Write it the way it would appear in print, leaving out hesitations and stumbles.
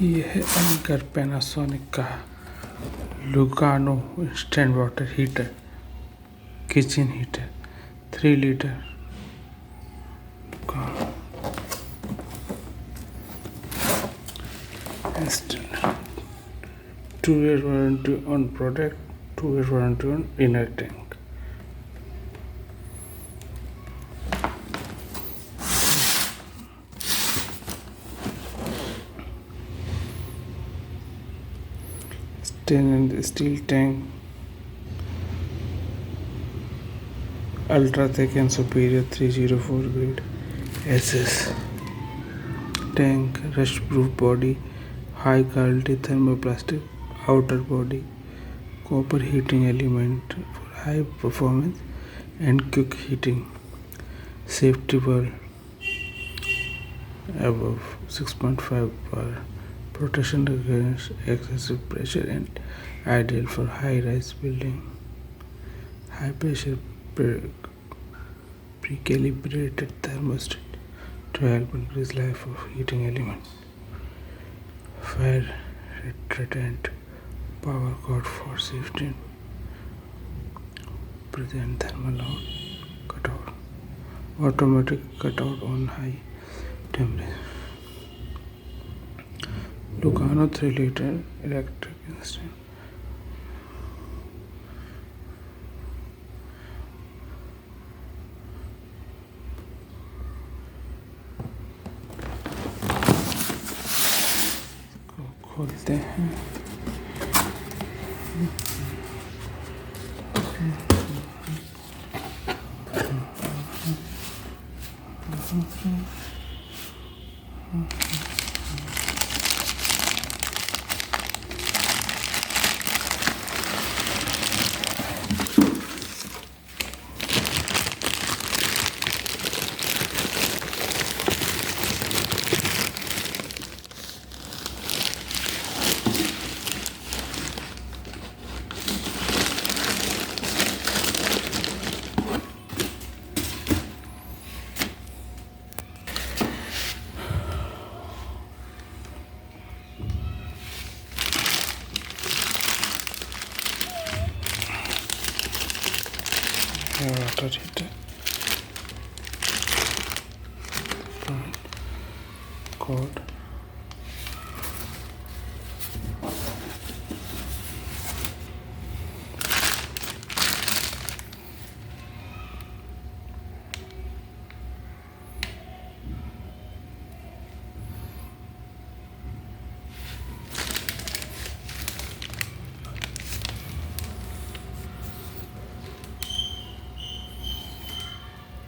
ये है anchor Panasonic का Lugano instant water heater, kitchen heater 3 litre का instant 2-year warranty on product, 2-year warranty on inner tank. Stainless steel tank, ultra thick and superior 304 grade SS tank, rust proof body, high quality thermoplastic outer body, copper heating element for high performance and quick heating, safety valve above 6.5 bar, protection against excessive pressure and ideal for high-rise building. High pressure pre-calibrated thermostat to help increase life of heating element. Fire retardant power cord for safety. Present thermal cutout. Automatic cutout on high temperature. Lugano 3 liter electric instant. खोलते हैं। Water heater, cord.